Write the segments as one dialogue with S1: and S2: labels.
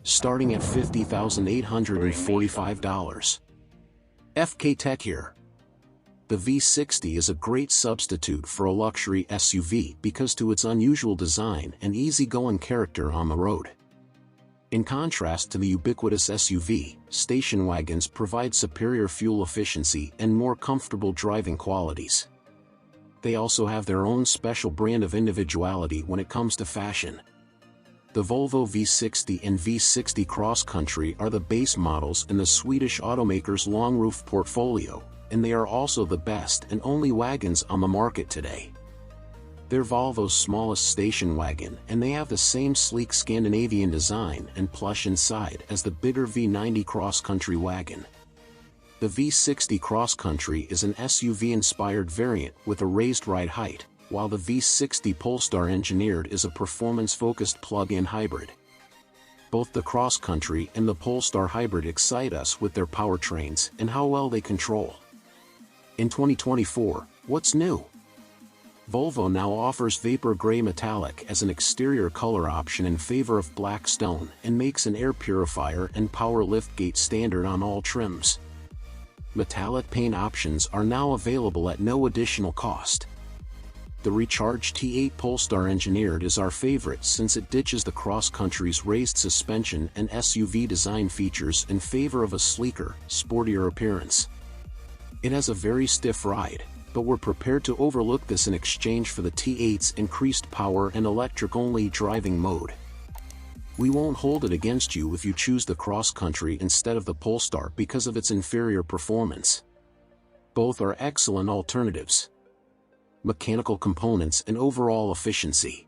S1: starting at $50,845. FK Tech here. The V60 is a great substitute for a luxury SUV because to its unusual design and easygoing character on the road. In contrast to the ubiquitous SUV, station wagons provide superior fuel efficiency and more comfortable driving qualities. They also have their own special brand of individuality when it comes to fashion. The Volvo V60 and V60 Cross Country are the base models in the Swedish automaker's long-roof portfolio, and they are also the best and only wagons on the market today. They're Volvo's smallest station wagon, and they have the same sleek Scandinavian design and plush inside as the bigger V90 Cross Country wagon. The V60 Cross Country is an SUV-inspired variant with a raised ride height, while the V60 Polestar Engineered is a performance-focused plug-in hybrid. Both the Cross Country and the Polestar Hybrid excite us with their powertrains and how well they control. In 2024, what's new? Volvo now offers Vapor Gray Metallic as an exterior color option in favor of black stone and makes an air purifier and power liftgate standard on all trims. Metallic paint options are now available at no additional cost. The Recharge T8 Polestar Engineered is our favorite since it ditches the Cross Country's raised suspension and SUV design features in favor of a sleeker, sportier appearance. It has a very stiff ride, but we're prepared to overlook this in exchange for the T8's increased power and electric-only driving mode. We won't hold it against you if you choose the Cross Country instead of the Polestar because of its inferior performance. Both are excellent alternatives. Mechanical components and overall efficiency.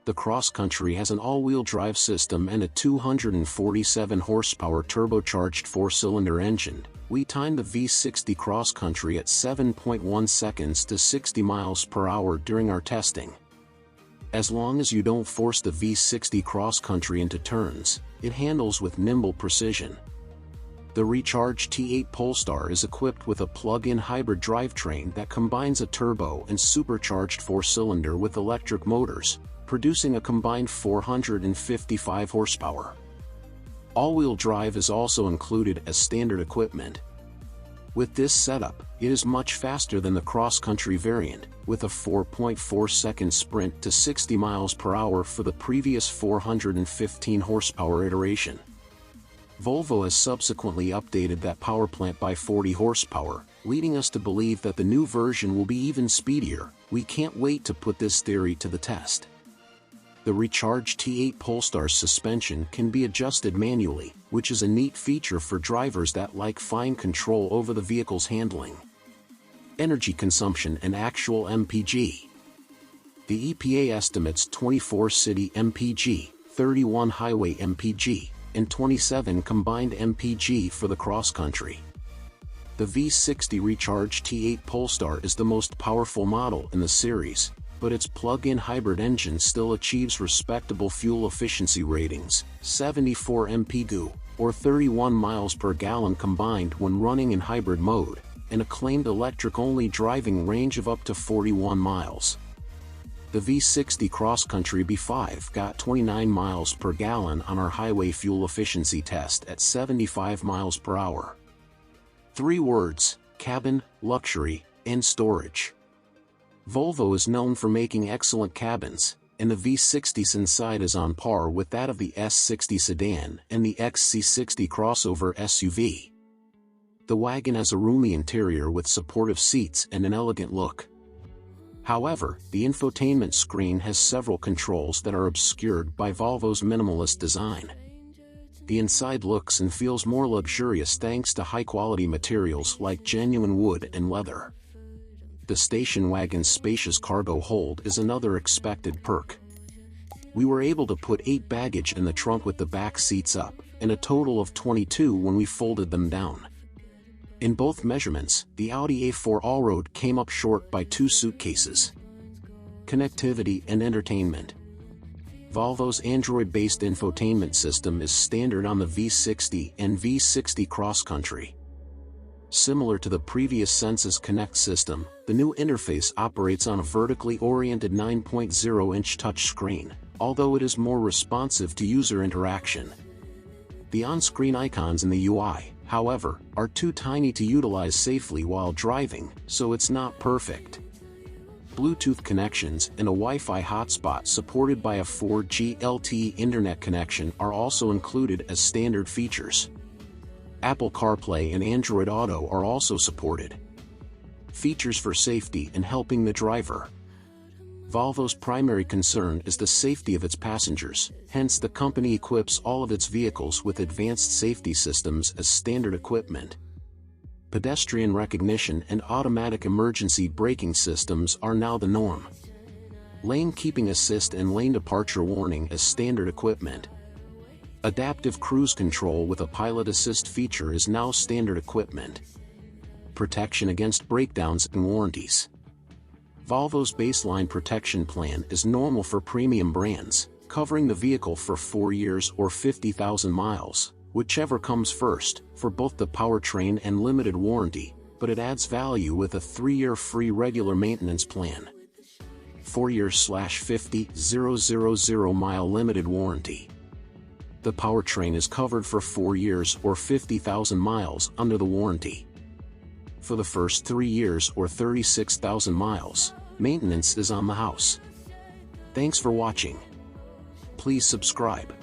S1: The Cross Country has an all-wheel drive system and a 247 horsepower turbocharged 4-cylinder engine. We timed the V60 Cross Country at 7.1 seconds to 60 miles per hour during our testing. As long as you don't force the V60 Cross Country into turns, it handles with nimble precision. The Recharge T8 Polestar is equipped with a plug-in hybrid drivetrain that combines a turbo and supercharged 4-cylinder with electric motors, producing a combined 455 horsepower. All-wheel drive is also included as standard equipment. With this setup, it is much faster than the Cross Country variant, with a 4.4-second sprint to 60 miles per hour for the previous 415 horsepower iteration. Volvo has subsequently updated that power plant by 40 horsepower, leading us to believe that the new version will be even speedier. We can't wait to put this theory to the test. The Recharge T8 Polestar's suspension can be adjusted manually, which is a neat feature for drivers that like fine control over the vehicle's handling. Energy consumption and actual MPG. The EPA estimates 24 city MPG, 31 highway MPG, and 27 combined MPG for the Cross Country. The V60 Recharge T8 Polestar is the most powerful model in the series, but its plug-in hybrid engine still achieves respectable fuel efficiency ratings, 74 mpg, or 31 miles per gallon combined when running in hybrid mode, and a claimed electric-only driving range of up to 41 miles. The V60 Cross Country B5 got 29 miles per gallon on our highway fuel efficiency test at 75 miles per hour. 3 words: cabin, luxury, and storage. Volvo is known for making excellent cabins, and the V60's inside is on par with that of the S60 sedan and the XC60 crossover SUV. The wagon has a roomy interior with supportive seats and an elegant look. However, the infotainment screen has several controls that are obscured by Volvo's minimalist design. The inside looks and feels more luxurious thanks to high-quality materials like genuine wood and leather. The station wagon's spacious cargo hold is another expected perk. We were able to put 8 baggage in the trunk with the back seats up, and a total of 22 when we folded them down. In both measurements, the Audi A4 Allroad came up short by 2 suitcases. Connectivity and entertainment. Volvo's Android-based infotainment system is standard on the V60 and V60 Cross Country. Similar to the previous Sensus Connect system, the new interface operates on a vertically oriented 9.0-inch touchscreen, although it is more responsive to user interaction. The on-screen icons in the UI, however, are too tiny to utilize safely while driving, so it's not perfect. Bluetooth connections and a Wi-Fi hotspot supported by a 4G LTE internet connection are also included as standard features. Apple CarPlay and Android Auto are also supported. Features for safety and helping the driver. Volvo's primary concern is the safety of its passengers, hence the company equips all of its vehicles with advanced safety systems as standard equipment. Pedestrian recognition and automatic emergency braking systems are now the norm. Lane keeping assist and lane departure warning as standard equipment. Adaptive cruise control with a pilot assist feature is now standard equipment. Protection against breakdowns and warranties. Volvo's baseline protection plan is normal for premium brands, covering the vehicle for 4 years or 50,000 miles, whichever comes first, for both the powertrain and limited warranty, but it adds value with a 3-year free regular maintenance plan. 4 years/50,000 mile limited warranty. The powertrain is covered for 4 years or 50,000 miles under the warranty. For the first 3 years or 36,000 miles, maintenance is on the house. Thanks for watching. Please subscribe.